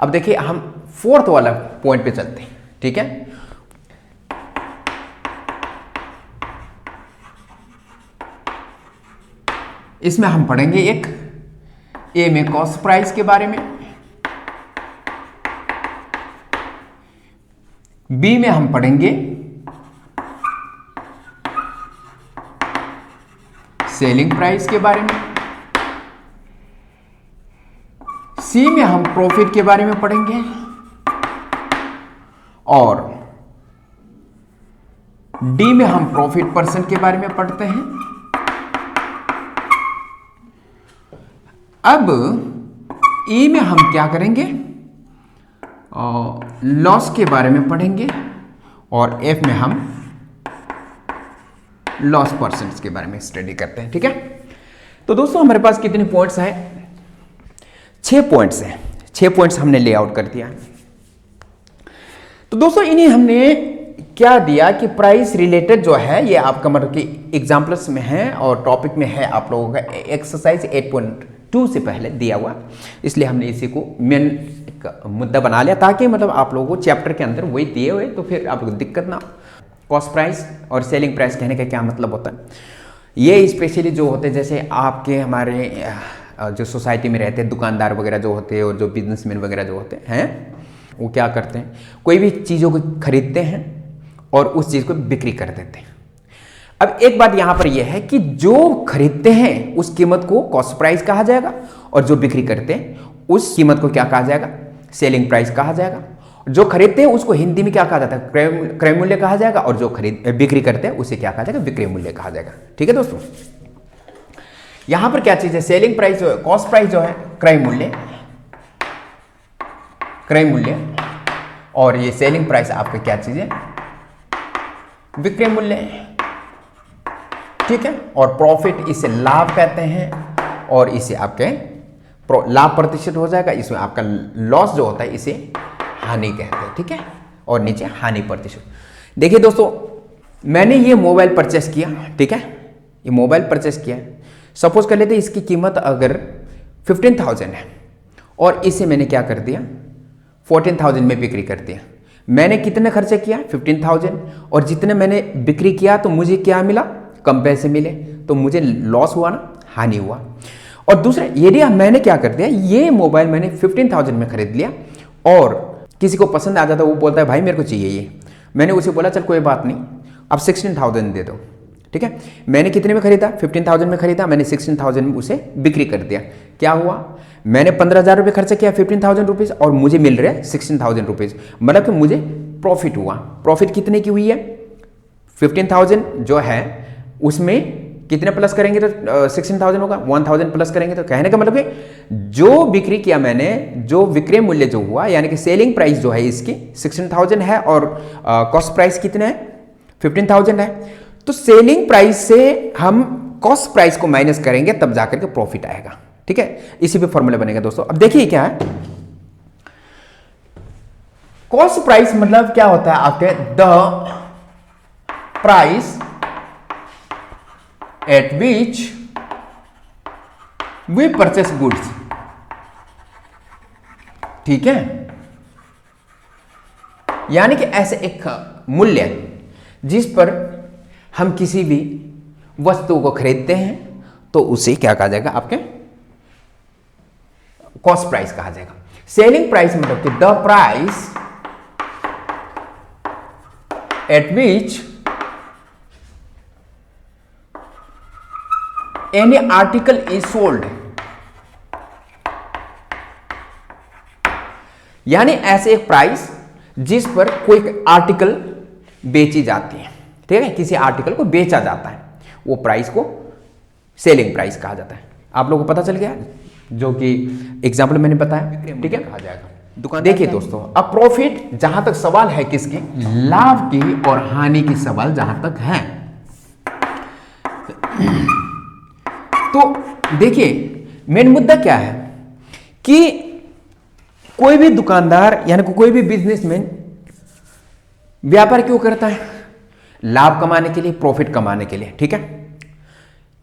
अब देखिए हम फोर्थ वाला पॉइंट पे चलते हैं, ठीक है। इसमें हम पढ़ेंगे एक ए में कॉस्ट प्राइस के बारे में, बी में हम पढ़ेंगे सेलिंग प्राइस के बारे में, सी में हम प्रॉफिट के बारे में पढ़ेंगे और डी में हम प्रॉफिट परसेंट के बारे में पढ़ते हैं। अब ई में हम क्या करेंगे, लॉस के बारे में पढ़ेंगे और एफ में हम लॉस परसेंट्स के बारे में स्टडी करते हैं, ठीक है। तो दोस्तों हमारे पास कितने पॉइंट्स हैं, 6 पॉइंट्स हैं, 6 पॉइंट्स हमने लेआउट कर दिया। तो दोस्तों इन्हें हमने क्या दिया कि प्राइस रिलेटेड जो है ये आपका मतलब कि एग्जाम्पल्स में है और टॉपिक में है आप लोगों का एक्सरसाइज 8.2 से पहले दिया हुआ, इसलिए हमने इसी को मेन मुद्दा बना लिया ताकि मतलब आप लोगों को चैप्टर के अंदर वही दिए हुए तो फिर आप लोग दिक्कत ना। कॉस्ट प्राइस और सेलिंग प्राइस कहने का क्या मतलब होता है, ये स्पेशली जो होते हैं जैसे आपके हमारे जो सोसाइटी में रहते हैं दुकानदार वगैरह जो होते हैं और जो बिजनेसमैन वगैरह जो होते हैं वो क्या करते हैं, कोई भी चीज़ों को खरीदते हैं और उस चीज़ को बिक्री कर देते हैं। अब एक बात यहाँ पर यह है कि जो खरीदते हैं उस कीमत को कॉस्ट प्राइस कहा जाएगा और जो बिक्री करते हैं उस कीमत को क्या कहा जाएगा, सेलिंग प्राइस कहा जाएगा। जो खरीदते हैं उसको हिंदी में क्या कहा जाता है, क्रय मूल्य कहा जाएगा और जो बिक्री करते हैं उसे क्या कहा जाएगा, विक्रय मूल्य कहा जाएगा, ठीक है दोस्तों। यहां पर क्या चीज है, सेलिंग प्राइस जो है, कॉस्ट प्राइस जो है क्रय मूल्य, और ये सेलिंग प्राइस आपका क्या चीज है, विक्रय मूल्य, ठीक है। और प्रॉफिट इसे लाभ कहते हैं और इसे आपके लाभ प्रतिशत हो जाएगा, इसमें आपका लॉस जो होता है इसे हानि कहते हैं, ठीक है। और नीचे हानि प्रतिशत। देखिए दोस्तों मैंने ये मोबाइल परचेस किया, ठीक है, ये मोबाइल परचेस किया, सपोज कर लेते इसकी कीमत अगर 15,000 है और इसे मैंने क्या कर दिया 14,000 में बिक्री कर दिया। मैंने कितने खर्चे किया 15,000 और जितने मैंने बिक्री किया तो मुझे क्या मिला, कम पैसे मिले, तो मुझे लॉस हुआ ना, हानि हुआ। और दूसरा यदि मैंने क्या कर दिया, ये मोबाइल मैंने 15,000 में खरीद लिया और किसी को पसंद आ जाता है, वो बोलता है भाई मेरे को चाहिए ये, मैंने उसे बोला चल कोई बात नहीं अब 16,000 दे दो, ठीक है। मैंने कितने में खरीदा, 15,000 में खरीदा, मैंने 16,000 में उसे बिक्री कर दिया। क्या हुआ, मैंने 15,000 रुपये खर्चा किया 15,000 रुपीज़ और मुझे मिल रहे हैं 16,000 रुपीज़, मतलब कि मुझे प्रॉफिट हुआ। प्रॉफिट कितने की हुई है, 15,000 जो है उसमें कितने प्लस करेंगे तो 16,000 होगा, 1,000 प्लस करेंगे तो कहने का मतलब कि जो बिक्री किया मैंने, जो विक्रय मूल्य जो हुआ यानी कि सेलिंग प्राइस जो है इसकी 16,000 है और कॉस्ट प्राइस कितने है 15,000 है। तो सेलिंग प्राइस से हम कॉस्ट प्राइस को माइनस करेंगे तब जाकर के प्रॉफिट आएगा, ठीक है। इसी पे फॉर्मूला बनेगा दोस्तों। अब देखिए क्या है, कॉस्ट प्राइस मतलब क्या होता है आपके, the price at which we purchase goods, ठीक है। यानी कि ऐसे एक मूल्य जिस पर हम किसी भी वस्तु को खरीदते हैं तो उसे क्या कहा जाएगा, आपके कॉस्ट प्राइस कहा जाएगा। सेलिंग प्राइस मतलब कि the price at which any article is sold, यानी ऐसे एक प्राइस जिस पर कोई आर्टिकल बेची जाती है, ठीक है, किसी आर्टिकल को बेचा जाता है, वो प्राइस को सेलिंग प्राइस कहा जाता है। आप लोगों को पता चल गया, जो कि एग्जाम्पल मैंने बताया, ठीक है, कहा जाएगा दुकान। देखिए दोस्तों अब प्रॉफिट जहां तक सवाल है किसकी, लाभ की और हानि की सवाल जहां तक है, तो देखिए मेन मुद्दा क्या है कि कोई भी दुकानदार यानी कोई भी बिजनेसमैन व्यापार क्यों करता है, लाभ कमाने के लिए, प्रॉफिट कमाने के लिए, ठीक है।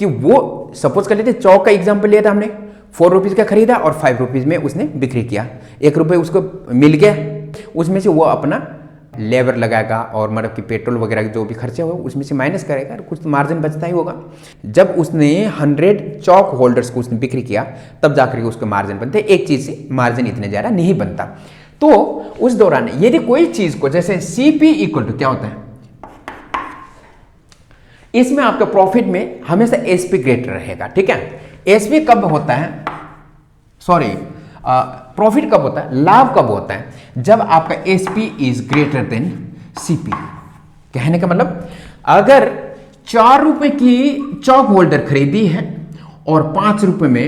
कि वो सपोज कर लेते चौक का एग्जांपल लिया था हमने, 4 रुपीज़ का खरीदा और 5 रुपीज़ में उसने बिक्री किया, 1 रुपये उसको मिल गया, उसमें से वो अपना लेबर लगाएगा और मतलब कि पेट्रोल वगैरह के जो भी खर्चे हो उसमें से माइनस करेगा, कुछ तो मार्जिन बचता ही होगा। जब उसने 100 चौक होल्डर्स को उसने बिक्री किया तब जाकर के उसके मार्जिन बनते, एक चीज़ से मार्जिन इतने ज़्यादा नहीं बनता। तो उस दौरान यदि कोई चीज़ को जैसे CP इक्वल टू क्या होता है, इसमें आपका प्रॉफिट में हमेशा SP ग्रेटर रहेगा, ठीक है। SP कब होता है, सॉरी प्रॉफिट कब होता है, लाभ कब होता है, जब आपका SP is greater than CP। कहने का मतलब अगर 4 रुपए की चौक होल्डर खरीदी है और 5 रुपए में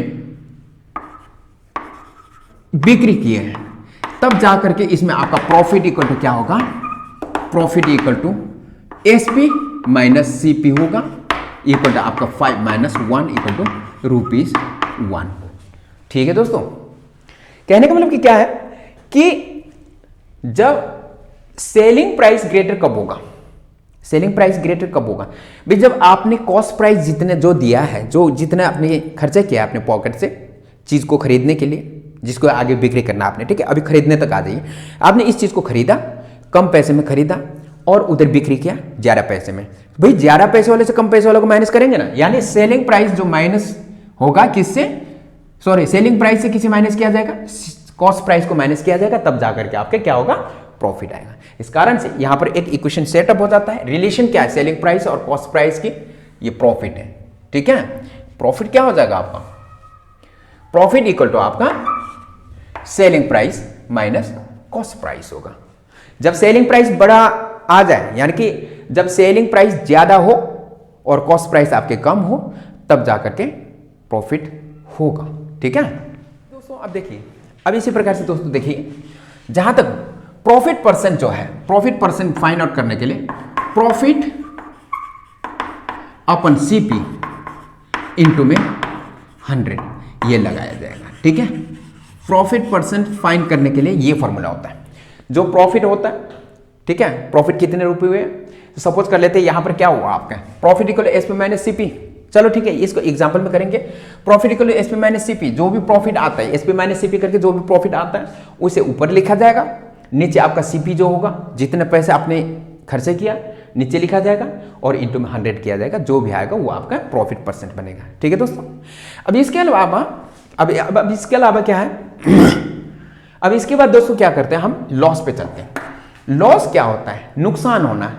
बिक्री किए हैं, तब जाकर के इसमें आपका प्रॉफिट इक्वल टू क्या होगा, profit equal to SP minus CP होगा, इक्वल टू आपका 5 माइनस 1 इक्वल टू ₹1। ठीक है दोस्तों, कहने का मतलब कि क्या है कि जब सेलिंग प्राइस ग्रेटर कब होगा, सेलिंग प्राइस ग्रेटर कब होगा भाई, जब आपने कॉस्ट प्राइस जितने जो दिया है, जो जितना आपने खर्चा किया अपने पॉकेट से चीज को खरीदने के लिए, जिसको आगे बिक्री करना आपने, ठीक है। अभी खरीदने तक आ जाइए, आपने इस चीज को खरीदा, कम पैसे में खरीदा और उधर बिक्री किया 11 पैसे में, भाई 11 पैसे वाले से कम पैसे वाले को माइनस करेंगे ना, यानी सेलिंग प्राइस जो माइनस होगा किससे, सॉरी सेलिंग प्राइस से किसे माइनस किया जाएगा, कॉस्ट प्राइस को माइनस किया जाएगा, तब जाकर के आपके क्या होगा, प्रॉफिट आएगा। इस कारण से यहां पर एक इक्वेशन सेटअप हो जाता है। रिलेशन क्या है, सेलिंग प्राइस और कॉस्ट प्राइस की, ये प्रॉफिट है, ठीक है। प्रॉफिट क्या हो जाएगा आपका, प्रॉफिट इक्वल टू आपका selling price minus cost price होगा। जब सेलिंग प्राइस बड़ा आ जाए, यानी कि जब सेलिंग प्राइस ज्यादा हो और कॉस्ट प्राइस आपके कम हो, तब जाकर के प्रॉफिट होगा, ठीक है दोस्तों। अब देखिए, अब इसी प्रकार से दोस्तों देखिए, जहां तक प्रॉफिट परसेंट जो है, प्रॉफिट परसेंट फाइंड आउट करने के लिए प्रॉफिट अपन CP इंटू में 100 ये लगाया जाएगा, ठीक है। प्रॉफिट परसेंट फाइंड करने के लिए ये फॉर्मूला होता है, जो प्रॉफिट होता है, ठीक है, प्रॉफिट कितने रुपए हुए, तो सपोज कर लेते हैं यहां पर क्या हुआ आपका profit equal SP minus CP, चलो ठीक है, इसको एग्जांपल में करेंगे। Profit equal SP minus CP, जो भी प्रॉफिट आता है SP माइनस CP करके जो भी प्रॉफिट आता है उसे ऊपर लिखा जाएगा, नीचे आपका CP जो होगा, जितने पैसे आपने खर्चे किया नीचे लिखा जाएगा और इंटू में 100 किया जाएगा, जो भी आएगा वो आपका प्रॉफिट परसेंट बनेगा, ठीक है दोस्तों। अब इसके अलावा अब इसके अलावा क्या है अब इसके बाद दोस्तों क्या करते हैं, हम लॉस पे चलते हैं। लॉस क्या होता है, नुकसान होना,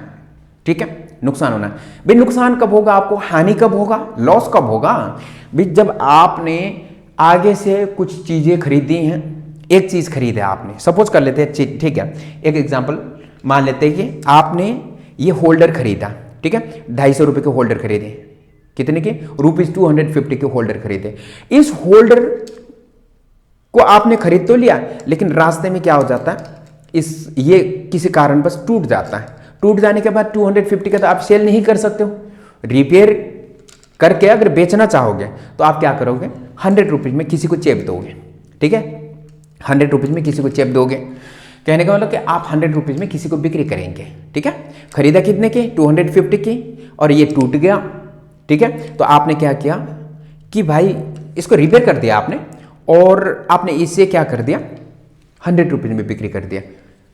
ठीक है, नुकसान होना। भाई नुकसान कब होगा आपको, हानि कब होगा, लॉस कब होगा भाई, जब आपने आगे से कुछ चीजें खरीदी हैं, एक चीज खरीदा आपने, सपोज कर लेते हैं, ठीक है, एक एग्जांपल मान लेते हैं कि आपने ये होल्डर खरीदा, ठीक है, 250 रुपए के होल्डर खरीदे, कितने के, ₹250 के होल्डर खरीदे। इस होल्डर को आपने खरीद तो लिया, लेकिन रास्ते में क्या हो जाता है, ये किसी कारण बस टूट जाता है। टूट जाने के बाद 250 का तो आप सेल नहीं कर सकते हो, रिपेयर करके अगर बेचना चाहोगे तो आप क्या करोगे, 100 रुपीज में किसी को चेप दोगे, ठीक है, 100 रुपीज में किसी को चेप दोगे। कहने का मतलब कि आप 100 रुपीज में किसी को बिक्री करेंगे, ठीक है। खरीदा कितने की, 250 की, और ये टूट गया, ठीक है। तो आपने क्या किया कि भाई इसको रिपेयर कर दिया आपने, और आपने इससे क्या कर दिया, 100 रुपीज में बिक्री कर दिया।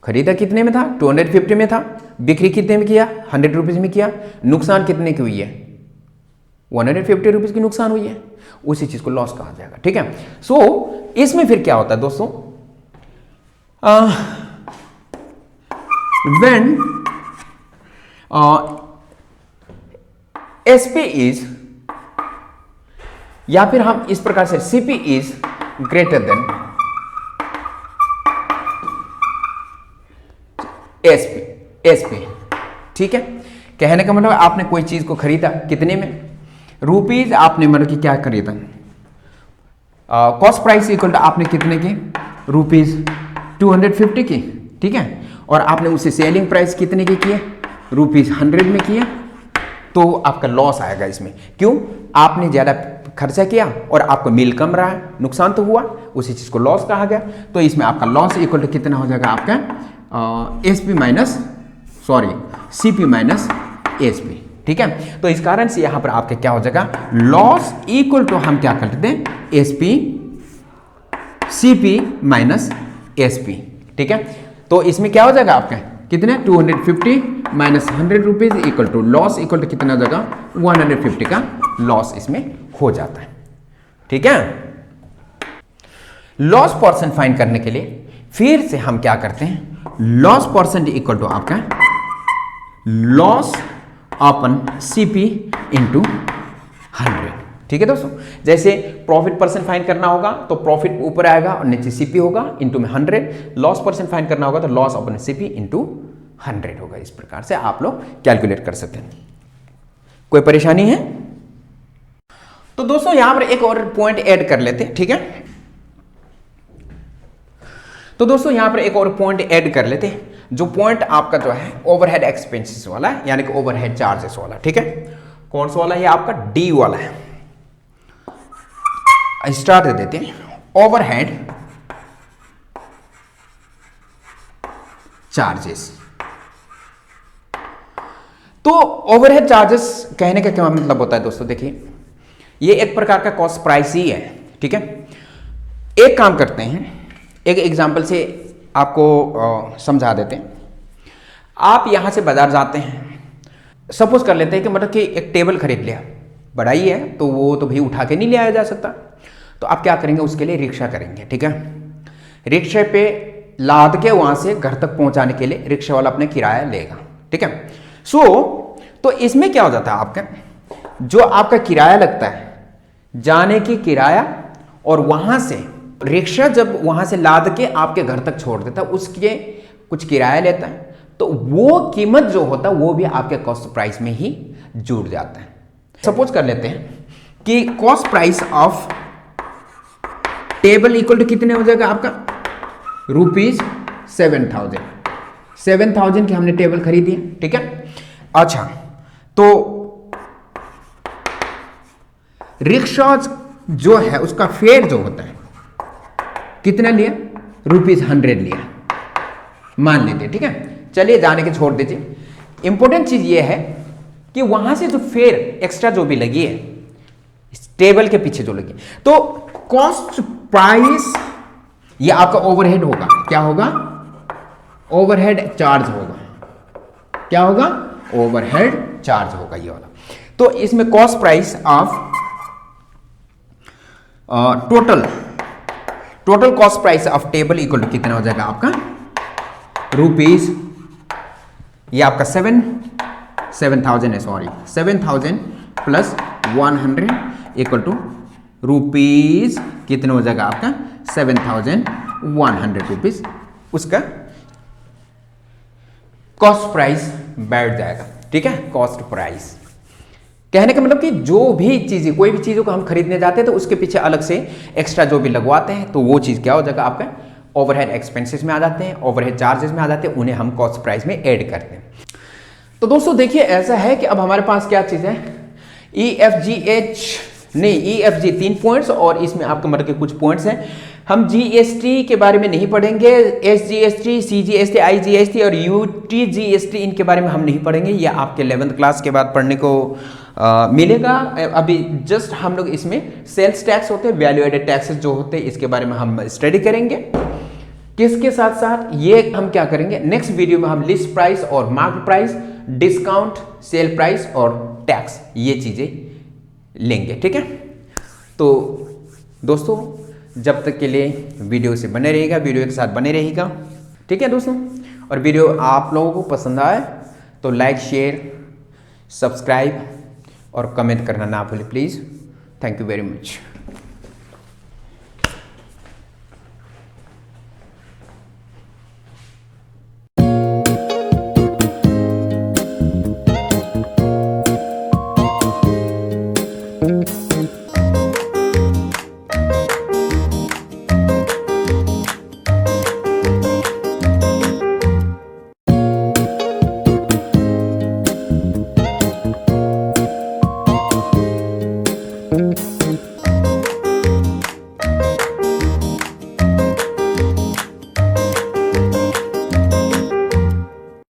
खरीदा कितने में था, 250 में था, बिक्री कितने में किया, 100 रुपीज में किया। नुकसान कितने की हुई है, 150 रुपीज की नुकसान हुई है, उसी चीज को लॉस कहा जाएगा, ठीक है। सो इसमें फिर क्या होता है दोस्तों, when SP is, या फिर हम इस प्रकार से CP is greater than SP, ठीक है। कहने का मतलब आपने कोई चीज को खरीदा कितने में, रुपीज, आपने मतलब कि क्या खरीदा, कॉस्ट प्राइस इक्वल टू आपने कितने की, ₹250 की, ठीक है, और आपने उसे सेलिंग प्राइस कितने की किए, ₹100 में किए, तो आपका लॉस आएगा इसमें। क्यों, आपने ज्यादा खर्चा किया और आपको मिल कम रहा है, नुकसान तो हुआ, उसी चीज को लॉस कहा गया। तो इसमें आपका लॉस इक्वल टू कितना हो जाएगा आपका, CP माइनस SP, ठीक है। तो इस कारण से यहां पर आपके क्या हो जाएगा, लॉस इक्वल टू हम क्या कर लेते हैं, एसपी सीपी माइनस एसपी, ठीक है। तो इसमें क्या हो जाएगा आपका, कितने 250 minus 100 rupees equal to loss equal to कितना हो जाएगा 150 का लॉस इसमें हो जाता है, ठीक है। लॉस परसेंट फाइंड करने के लिए फिर से हम क्या करते हैं, लॉस परसेंट इक्वल टू आपका लॉस अपन सीपी इंटू 100, ठीक है दोस्तों। जैसे प्रॉफिट परसेंट फाइंड करना होगा तो प्रॉफिट ऊपर आएगा और नीचे सीपी होगा इंटू में 100, लॉस परसेंट फाइंड करना होगा तो लॉस अपन सीपी इंटू 100 होगा। इस प्रकार से आप लोग कैलकुलेट कर सकते हैं। कोई परेशानी है? तो दोस्तों यहां पर एक और पॉइंट ऐड कर लेते हैं, ठीक है। तो दोस्तों यहां पर एक और पॉइंट ऐड कर लेते हैं, जो पॉइंट आपका जो है ओवरहेड एक्सपेंसेस वाला है, यानी कि ओवरहेड चार्जेस वाला, ठीक है। कौन सा वाला है? आपका डी वाला है। स्टार्ट दे देते हैं, ओवरहेड चार्जेस। तो ओवरहेड चार्जेस कहने का क्या मतलब होता है दोस्तों, देखिए ये एक प्रकार का कॉस्ट प्राइस ही है, ठीक है। एक काम करते हैं, एक एग्जांपल से आपको समझा देते हैं। आप यहां से बाजार जाते हैं, सपोज कर लेते हैं कि मतलब कि एक टेबल खरीद लिया, बड़ा ही है तो वो तो भाई उठा के नहीं ले आया जा सकता, तो आप क्या करेंगे, उसके लिए रिक्शा करेंगे, ठीक है। रिक्शे पे लाद के वहां से घर तक पहुंचाने के लिए रिक्शा वाला अपने किराया लेगा, ठीक है। तो इसमें क्या हो जाता है, आपका जो आपका किराया लगता है, जाने की किराया, और वहां से रिक्शा जब वहां से लाद के आपके घर तक छोड़ देता है, उसके कुछ किराया लेता है, तो वो कीमत जो होता है वो भी आपके कॉस्ट प्राइस में ही जुड़ जाता है। सपोज कर लेते हैं कि cost price of table equal to कितने हो जाएगा आपका, ₹7,000। 7,000 की हमने टेबल खरीदी है, ठीक है। अच्छा, तो रिक्शा जो है उसका फेयर जो होता है कितना लिया, ₹100 लिया मान लेते, ठीक है। चलिए जाने के छोड़ दीजिए। इंपॉर्टेंट चीज ये है कि वहां से जो फेयर एक्स्ट्रा जो भी लगी है टेबल के पीछे जो लगी, तो कॉस्ट प्राइस ये आपका ओवरहेड होगा। क्या होगा, ओवरहेड चार्ज होगा। क्या होगा, ओवरहेड चार्ज होगा ये वाला। तो इसमें cost price of total cost price of table equal to कितना हो जाएगा आपका, रुपीज, ये आपका 7,000 है, sorry 7,000 plus 100 equal to rupees कितना हो जाएगा आपका 7,100 रुपीज, उसका कॉस्ट प्राइस बैठ जाएगा, ठीक है। कॉस्ट प्राइस कहने का मतलब कि जो भी चीजें, कोई भी चीजों को हम खरीदने जाते हैं तो उसके पीछे अलग से एक्स्ट्रा जो भी लगवाते हैं, तो वो चीज क्या हो जाएगा आपका ओवरहेड एक्सपेंसेस में आ जाते हैं, ओवरहेड चार्जेस में आ जाते हैं, उन्हें हम कॉस्ट प्राइस में ऐड करते हैं। तो दोस्तों देखिए ऐसा है कि अब हमारे पास क्या चीज है, EFG 3 पॉइंट्स, और इसमें आपके मतलब के कुछ पॉइंट्स हैं। हम जीएसटी के बारे में नहीं पढ़ेंगे, SGST, CGST, IGST और UTGST इनके बारे में हम नहीं पढ़ेंगे, ये आपके 11th क्लास के बाद पढ़ने को मिलेगा। अभी जस्ट हम लोग इसमें सेल्स टैक्स होते हैं, वैल्यू एडेड टैक्सेस जो होते हैं, इसके बारे में हम स्टडी करेंगे। किसके साथ साथ ये हम क्या करेंगे, नेक्स्ट वीडियो में हम लिस्ट प्राइस और market price, discount, sale price और टैक्स, ये चीजें लेंगे, ठीक है। तो दोस्तों जब तक के लिए वीडियो से बने रहिएगा, वीडियो के साथ बने रहिएगा, ठीक है दोस्तों। और वीडियो आप लोगों को पसंद आए तो लाइक, शेयर, सब्सक्राइब और कमेंट करना ना भूलें please. Thank you very much.